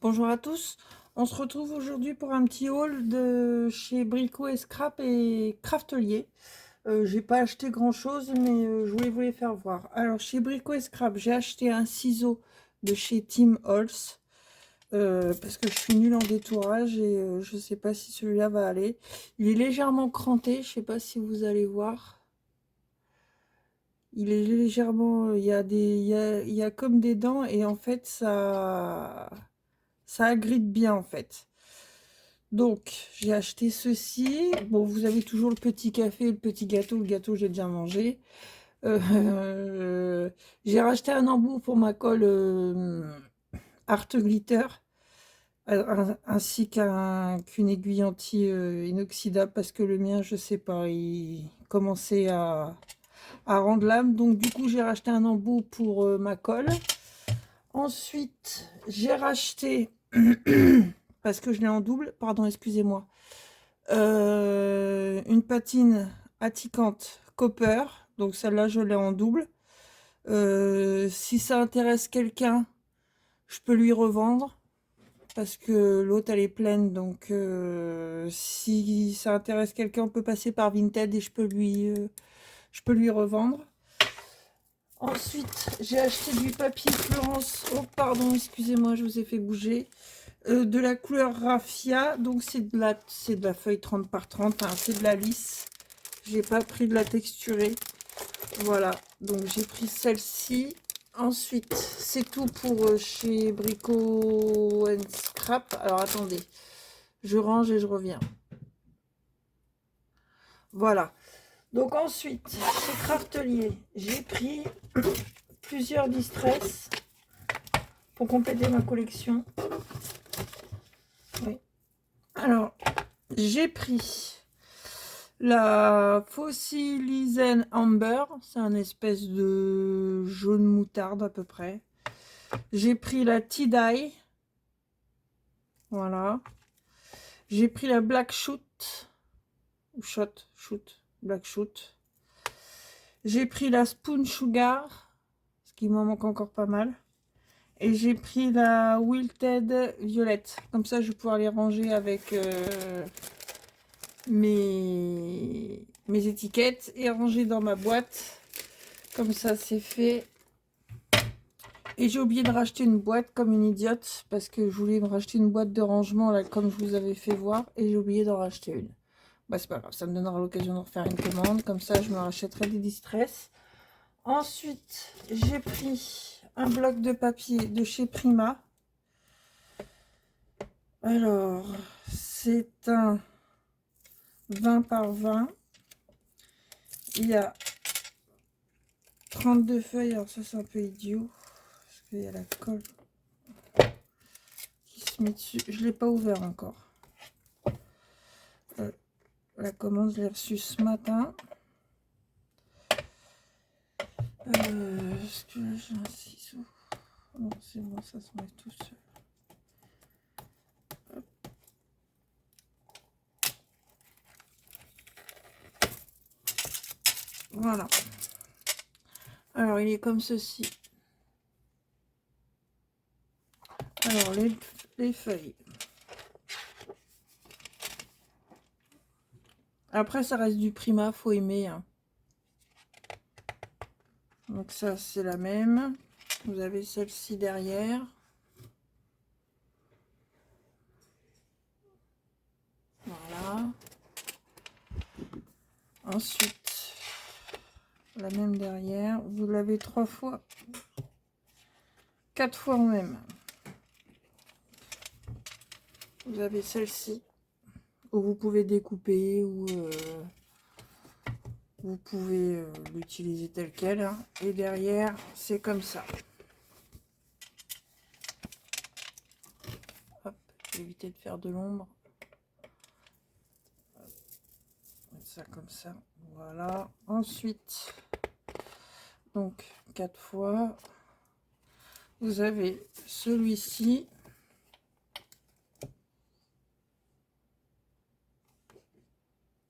Bonjour à tous, on se retrouve aujourd'hui pour un petit haul de chez Brico et Scrap et Craftelier. J'ai pas acheté grand chose mais je voulais vous les faire voir. Alors chez Brico et Scrap, j'ai acheté un ciseau de chez Tim Holtz parce que je suis nulle en détourage et je sais pas si celui-là va aller. Il est légèrement cranté, je sais pas si vous allez voir. Il est légèrement, il y a il y a comme des dents et en fait ça agrippe bien en fait. Donc, j'ai acheté ceci. Bon, vous avez toujours le petit café, le petit gâteau. Le gâteau, j'ai déjà mangé. J'ai racheté un embout pour ma colle Art Glitter, ainsi qu'une aiguille anti-inoxydable, parce que le mien, je sais pas, il commençait à rendre l'âme. Donc, du coup, j'ai racheté un embout pour ma colle. Ensuite, j'ai racheté, parce que je l'ai en double, pardon, excusez-moi, une patine atticante Copper, donc celle-là je l'ai en double. Si ça intéresse quelqu'un, je peux lui revendre parce que l'autre elle est pleine, donc si ça intéresse quelqu'un, on peut passer par Vinted et je peux lui revendre. Ensuite, j'ai acheté du papier Florence. Oh pardon, excusez-moi, je vous ai fait bouger. De la couleur raffia, donc c'est de la feuille 30 par 30, hein, c'est de la lisse. J'ai pas pris de la texturée. Voilà, donc j'ai pris celle-ci. Ensuite, c'est tout pour chez Brico and Scrap. Alors attendez, je range et je reviens. Voilà. Donc ensuite, chez Craftelier, j'ai pris plusieurs distress pour compléter ma collection. Oui. Alors, j'ai pris la Fossilisen Amber, c'est un espèce de jaune moutarde à peu près. J'ai pris la Tie-Dye, voilà. J'ai pris la Black Shoot, Black Shoot. J'ai pris la Spoon Sugar, ce qui m'en manque encore pas mal. Et j'ai pris la Wilted Violette. Comme ça, je vais pouvoir les ranger avec mes étiquettes et ranger dans ma boîte. Comme ça, c'est fait. Et j'ai oublié de racheter une boîte comme une idiote parce que je voulais me racheter une boîte de rangement là, comme je vous avais fait voir, et j'ai oublié d'en racheter une. Bah, c'est pas grave, ça me donnera l'occasion de refaire une commande. Comme ça, je me rachèterai des distress. Ensuite, j'ai pris un bloc de papier de chez Prima. Alors, c'est un 20 par 20. Il y a 32 feuilles. Alors ça, c'est un peu idiot. Parce qu'il y a la colle qui se met dessus. Je ne l'ai pas ouvert encore. La commande, je l'ai reçue ce matin. Est-ce que j'ai un ciseau? Non, c'est bon, ça se met tout seul. Hop. Voilà. Alors, il est comme ceci. Alors, les feuilles. Après, ça reste du Prima, faut aimer. Hein. Donc ça, c'est la même. Vous avez celle-ci derrière. Voilà. Ensuite, la même derrière. Vous l'avez 3 fois. 4 fois même. Vous avez celle-ci. Où vous pouvez découper ou vous pouvez l'utiliser tel quel. Hein. Et derrière, c'est comme ça. Hop, je vais éviter de faire de l'ombre. Ça comme ça. Voilà. Ensuite, donc 4 fois. Vous avez celui-ci.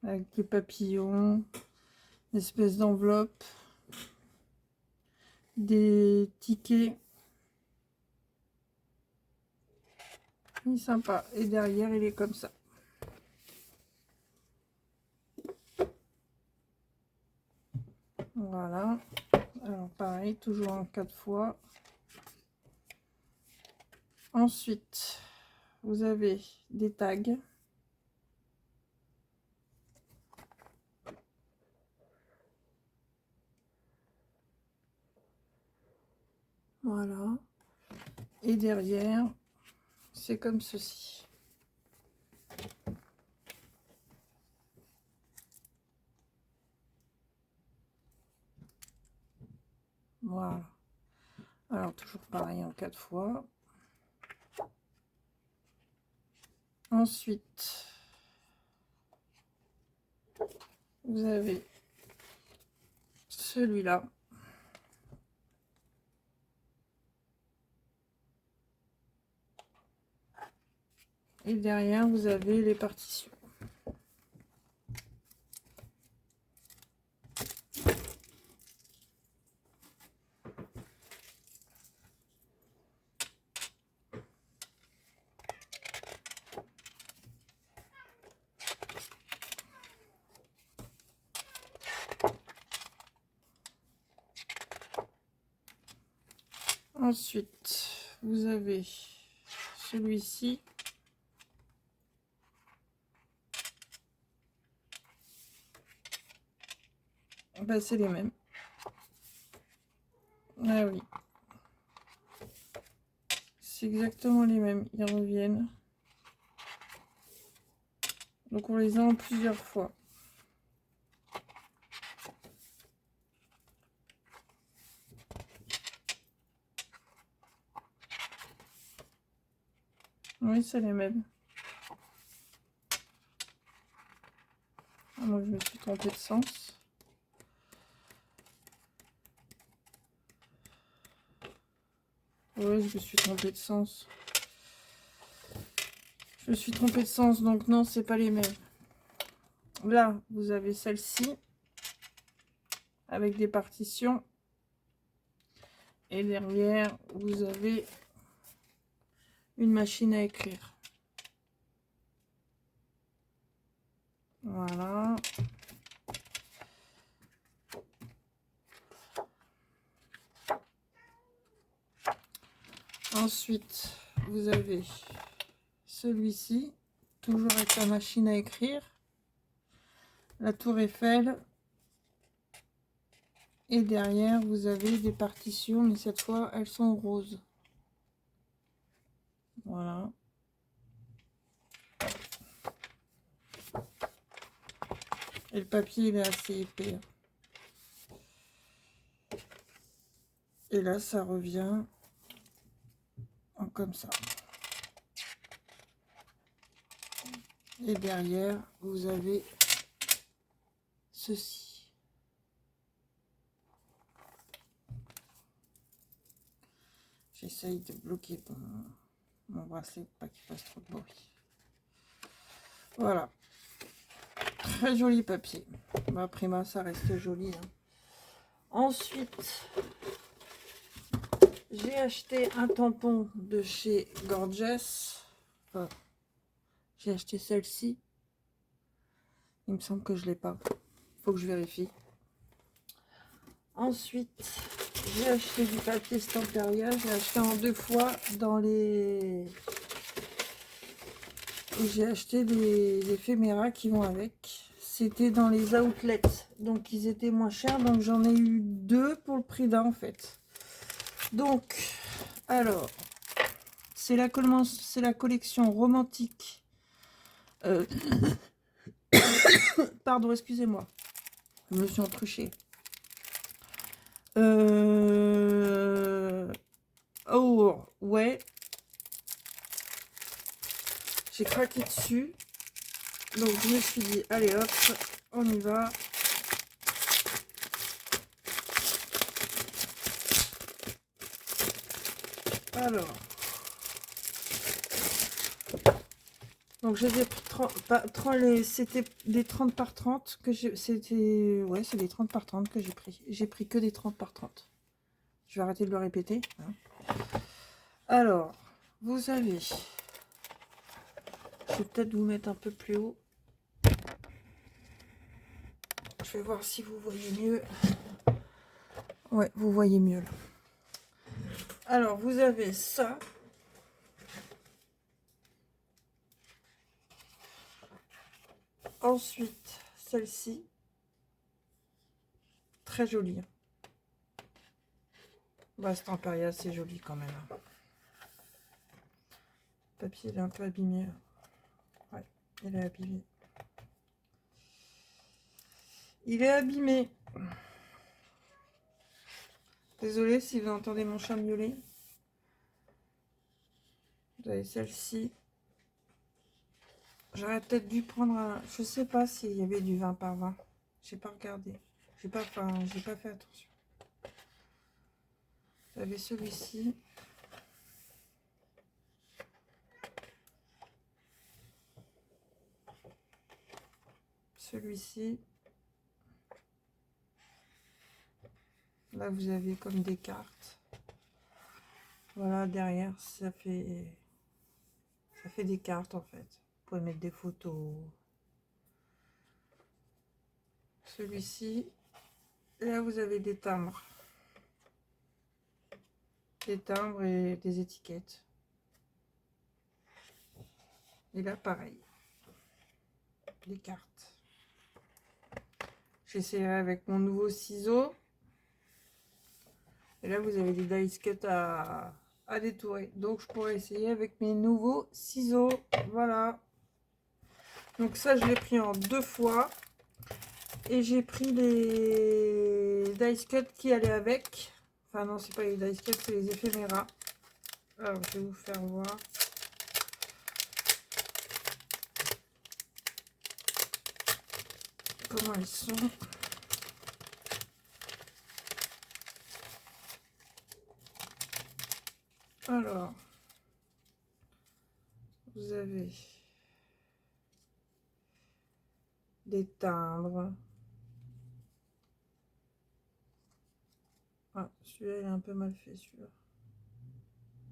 Avec des papillons, une espèce d'enveloppe, des tickets. Il est sympa. Et derrière, il est comme ça. Voilà. Alors pareil, toujours en 4 fois. Ensuite, vous avez des tags. Voilà. Et derrière, c'est comme ceci. Voilà. Alors, toujours pareil en 4 fois. Ensuite, vous avez celui-là. Et derrière, vous avez les partitions. Ensuite, vous avez celui-ci. Ben, c'est les mêmes. Ah oui. C'est exactement les mêmes. Ils reviennent. Donc on les a en plusieurs fois. Oui, c'est les mêmes. Ah, moi, je me suis trompée de sens. Oui, je me suis trompée de sens. Je me suis trompée de sens, donc non, c'est pas les mêmes. Là, vous avez celle-ci avec des partitions. Et derrière, vous avez une machine à écrire. Voilà. Ensuite, vous avez celui-ci, toujours avec la machine à écrire. La tour Eiffel. Et derrière, vous avez des partitions, mais cette fois, elles sont roses. Voilà. Et le papier, il est assez épais. Et là, ça revient comme ça. Et derrière, vous avez ceci. J'essaye de bloquer mon bracelet pour pas qu'il fasse trop de bruit. Voilà. Très joli papier. Ma Prima, ça reste joli. Hein. Ensuite, j'ai acheté un tampon de chez Gorgeous. Enfin, j'ai acheté celle-ci. Il me semble que je l'ai pas. Faut que je vérifie. Ensuite, j'ai acheté du papier Stamperia. J'ai acheté en 2 fois dans les... J'ai acheté des éphéméras qui vont avec. C'était dans les outlets. Donc, ils étaient moins chers. Donc, j'en ai eu 2 pour le prix d'un, en fait. Donc, alors, c'est la collection romantique. Pardon, excusez-moi. Je me suis entruchée. Oh, ouais. J'ai craqué dessus. Donc, je me suis dit, allez hop, on y va. Alors. Donc, j'ai des 30, c'était des 30 par 30 que j'ai. C'était. Ouais, c'est des 30 par 30 que j'ai pris. J'ai pris que des 30 par 30. Je vais arrêter de le répéter. Hein. Alors, vous avez Je vais peut-être vous mettre un peu plus haut. Je vais voir si vous voyez mieux. Ouais, vous voyez mieux là. Alors, vous avez ça. Ensuite, celle-ci. Très jolie. Bah, cet Imperia, c'est joli quand même. Le papier, il est un peu abîmé. Ouais, il est abîmé. Il est abîmé. Désolée si vous entendez mon chat miauler. Vous avez celle-ci. J'aurais peut-être dû prendre un... Je sais pas s'il y avait du 20 par 20. J'ai pas regardé. J'ai pas fait attention. Vous avez celui-ci. Celui-ci. Là, vous avez comme des cartes. Voilà, derrière, ça fait des cartes en fait. Vous pouvez mettre des photos. Celui-ci. Là, vous avez des timbres. Des timbres et des étiquettes. Et là, pareil. Les cartes. J'essaierai avec mon nouveau ciseau. Et là, vous avez des dice cut à détourer. Donc, je pourrais essayer avec mes nouveaux ciseaux. Voilà. Donc, ça, je l'ai pris en 2 fois. Et j'ai pris les dice cut qui allaient avec. Enfin, non, c'est pas les dice cut, c'est les éphéméras. Alors, je vais vous faire voir. Comment elles sont. Alors, vous avez des timbres. Ah, celui-là, il est un peu mal fait, celui-là.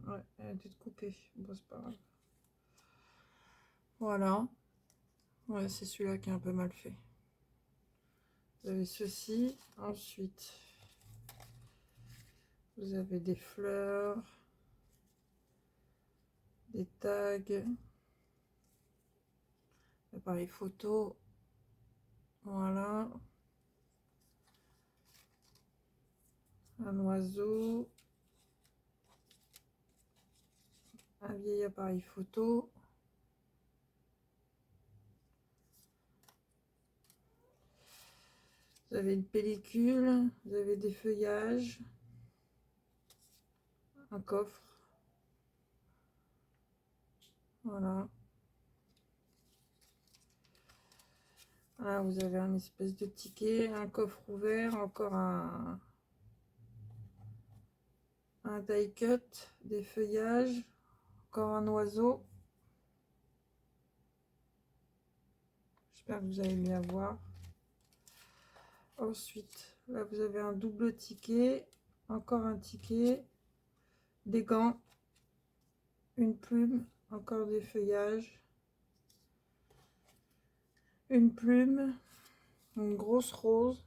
Ouais, elle a dû être coupée. Bon, c'est pas grave. Voilà. Ouais, c'est celui-là qui est un peu mal fait. Vous avez ceci. Ensuite, vous avez des fleurs, des tags, appareil photo. Voilà. Un oiseau. Un vieil appareil photo. Vous avez une pellicule. Vous avez des feuillages. Un coffre. Voilà. Là, vous avez un espèce de ticket, un coffre ouvert, encore un die cut, des feuillages, encore un oiseau. J'espère que vous allez bien voir. Ensuite, là, vous avez un double ticket, encore un ticket, des gants, une plume, encore des feuillages, une plume, une grosse rose.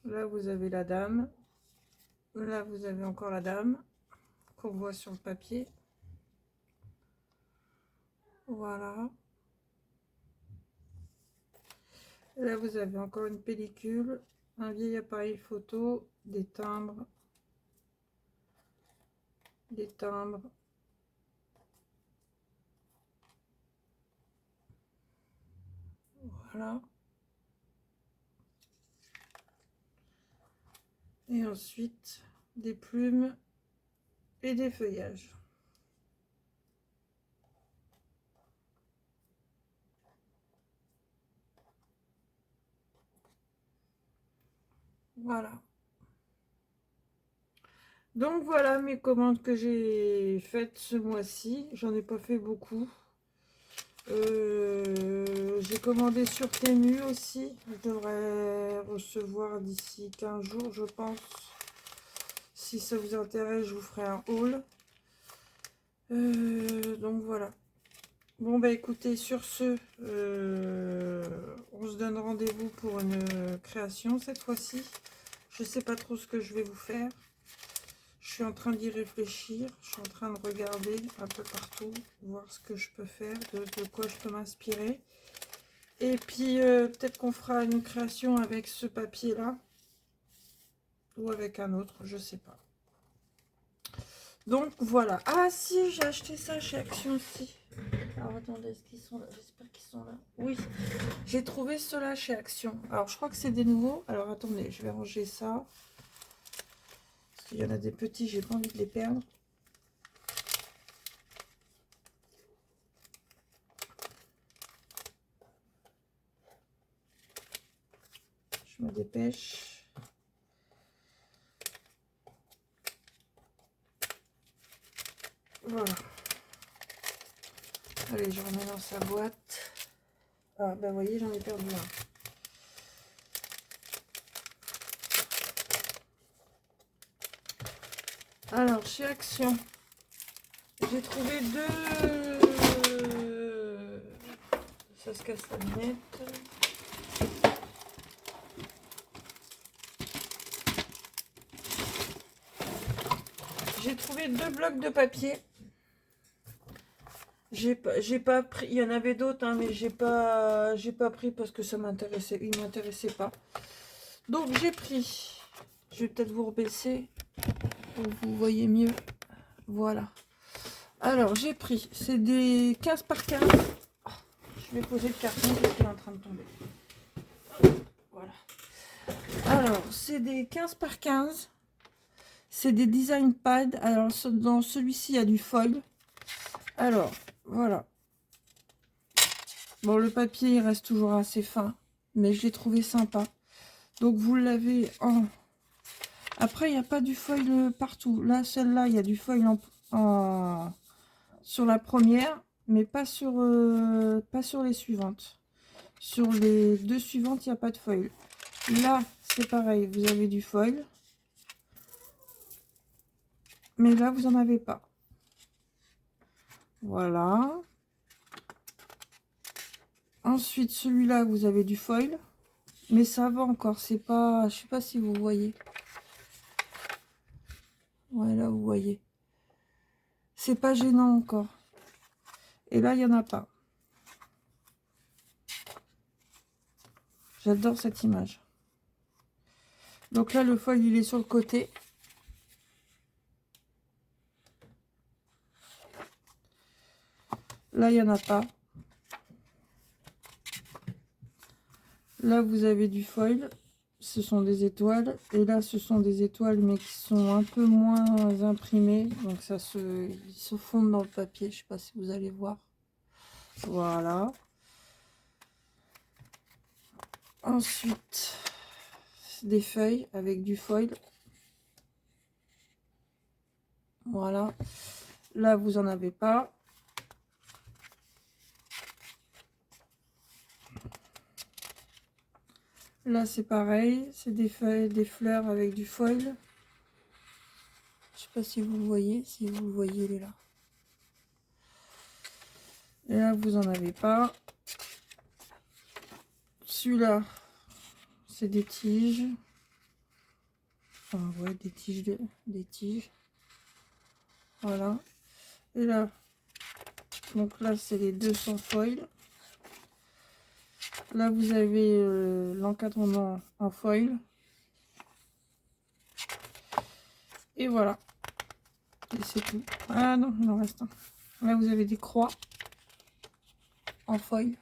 Là, vous avez la dame. Là, vous avez encore la dame qu'on voit sur le papier. Voilà. Là, vous avez encore une pellicule, un vieil appareil photo, des timbres. Des timbres. Voilà. Et ensuite, des plumes et des feuillages. Voilà. Donc voilà mes commandes que j'ai faites ce mois-ci. J'en ai pas fait beaucoup. J'ai commandé sur Temu aussi. Je devrais recevoir d'ici 15 jours, je pense. Si ça vous intéresse, je vous ferai un haul. Donc voilà. Bon bah écoutez, sur ce, on se donne rendez-vous pour une création cette fois-ci. Je sais pas trop ce que je vais vous faire. Je suis en train d'y réfléchir. Je suis en train de regarder un peu partout, voir ce que je peux faire, de quoi je peux m'inspirer. Et puis peut-être qu'on fera une création avec ce papier-là. Ou avec un autre, je sais pas. Donc voilà. Ah si, j'ai acheté ça chez Action aussi. Alors attendez, est-ce qu'ils sont là? J'espère qu'ils sont là. Oui, j'ai trouvé cela chez Action. Alors je crois que c'est des nouveaux. Alors attendez, je vais ranger ça. Parce qu'il y en a des petits, j'ai pas envie de les perdre. Je me dépêche. Voilà. Allez, je remets dans sa boîte. Ah ben vous voyez, j'en ai perdu un. Alors, chez Action, j'ai trouvé deux... Ça se casse la lunette. J'ai trouvé deux blocs de papier. J'ai pas pris, il y en avait d'autres, hein, mais j'ai pas pris parce que ça m'intéressait, il m'intéressait pas. Donc j'ai pris, je vais peut-être vous rebaisser pour que vous voyez mieux. Voilà. Alors j'ai pris, c'est des 15 par 15. Oh, je vais poser le carton parce qu'il est en train de tomber. Voilà. Alors c'est des 15 par 15. C'est des design pads. Alors dans celui-ci il y a du foil. Alors voilà. Bon, le papier, il reste toujours assez fin, mais je l'ai trouvé sympa. Donc, vous l'avez en... Après, il n'y a pas du foil partout. Là, celle-là, il y a du foil sur la première, mais pas sur les suivantes. Sur les deux suivantes, il n'y a pas de foil. Là, c'est pareil, vous avez du foil. Mais là, vous n'en avez pas. Voilà. Ensuite, celui-là, vous avez du foil. Mais ça va encore, c'est pas... Je sais pas si vous voyez. Ouais, là, vous voyez. C'est pas gênant encore. Et là, il n'y en a pas. J'adore cette image. Donc là, le foil, il est sur le côté. Là, il n'y en a pas. Là, vous avez du foil. Ce sont des étoiles. Et là, ce sont des étoiles, mais qui sont un peu moins imprimées. Donc, ils se fondent dans le papier. Je ne sais pas si vous allez voir. Voilà. Ensuite, des feuilles avec du foil. Voilà. Là, vous n'en avez pas. Là, c'est pareil. C'est des feuilles, des fleurs avec du foil. Je sais pas si vous voyez. Si vous voyez, il est là. Et là, vous en avez pas. Celui-là, c'est des tiges. Enfin, ouais, des tiges. Voilà. Et là, donc là, c'est les 200 foil. Là, vous avez l'encadrement en foil. Et voilà. Et c'est tout. Ah non, il en reste un. Là, vous avez des croix en foil.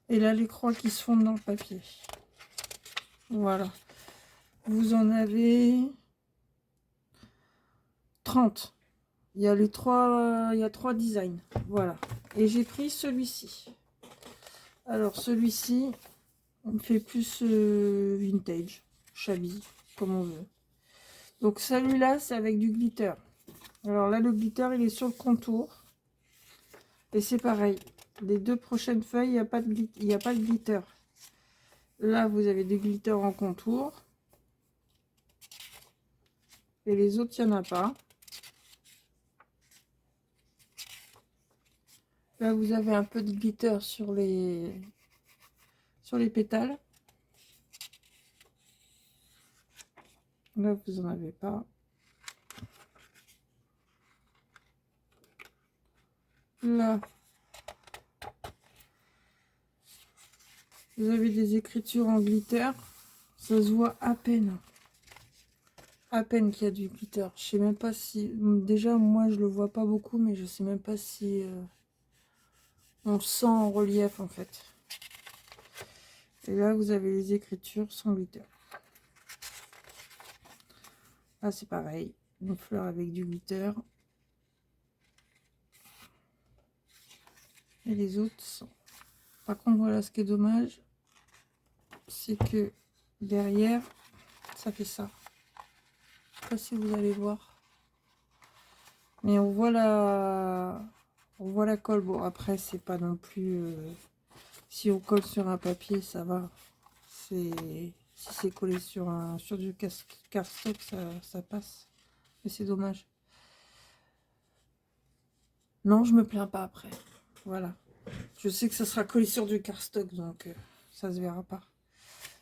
Et là, les croix qui se fondent dans le papier. Voilà. Vous en avez 30. Il y a les trois, il y a 3 designs. Voilà. Et j'ai pris celui-ci. Alors, celui-ci, on me fait plus vintage, shabby, comme on veut. Donc, celui-là, c'est avec du glitter. Alors là, le glitter, il est sur le contour. Et c'est pareil. Les 2 prochaines feuilles, il n'y a pas de glitter. Là, vous avez des glitters en contour. Et les autres, il n'y en a pas. Là, vous avez un peu de glitter sur les pétales. Là, vous n'en avez pas. Là, vous avez des écritures en glitter. Ça se voit à peine. À peine qu'il y a du glitter. Je sais même pas si... Déjà, moi, je le vois pas beaucoup, mais je sais même pas si on le sent en relief, en fait. Et là, vous avez les écritures sans glitter. Là, c'est pareil. Une fleur avec du glitter. Et les autres sont... Par contre, voilà, ce qui est dommage, c'est que derrière, ça fait ça. Je sais pas si vous allez voir. Mais on voit la colle. Bon, après, c'est pas non plus... si on colle sur un papier, ça va. Si c'est collé sur du cardstock, ça passe. Mais c'est dommage. Non, je me plains pas après. Voilà. Je sais que ça sera collé sur du cardstock, donc ça se verra pas.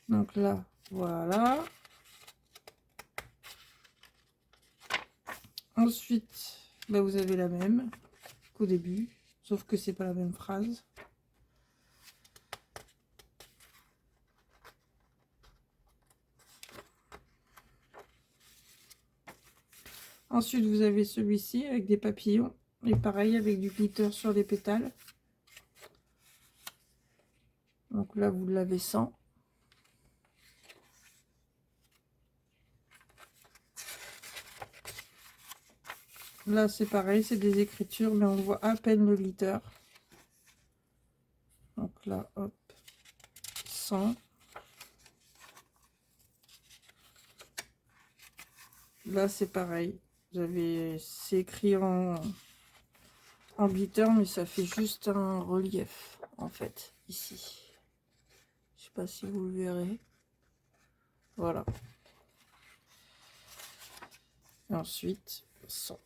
Donc là, voilà. Ensuite, bah, vous avez la même qu'au début, sauf que c'est pas la même phrase. Ensuite, vous avez celui-ci avec des papillons. Et pareil, avec du glitter sur les pétales. Donc là, vous l'avez sans. Là, c'est pareil, c'est des écritures, mais on voit à peine le glitter. Donc là, hop, sans. Là, c'est pareil. C'est écrit en glitter, mais ça fait juste un relief, en fait, ici. Je sais pas si vous le verrez. Voilà. Et ensuite, sans.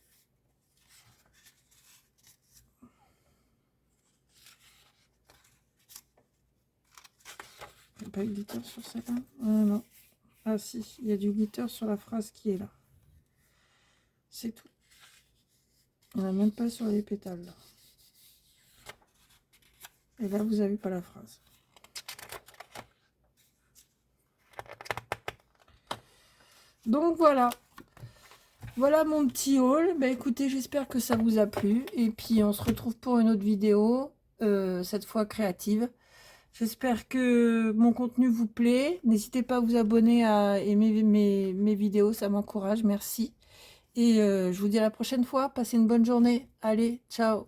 Il n'y a pas de glitter sur celle-là? Ah non. Ah si, il y a du glitter sur la phrase qui est là. C'est tout. Il n'y en a même pas sur les pétales, là. Et là, vous n'avez pas la phrase. Donc voilà. Voilà mon petit haul. Bah écoutez, j'espère que ça vous a plu. Et puis on se retrouve pour une autre vidéo, cette fois créative. J'espère que mon contenu vous plaît. N'hésitez pas à vous abonner, à aimer mes vidéos, ça m'encourage. Merci. Et je vous dis à la prochaine fois. Passez une bonne journée. Allez, ciao.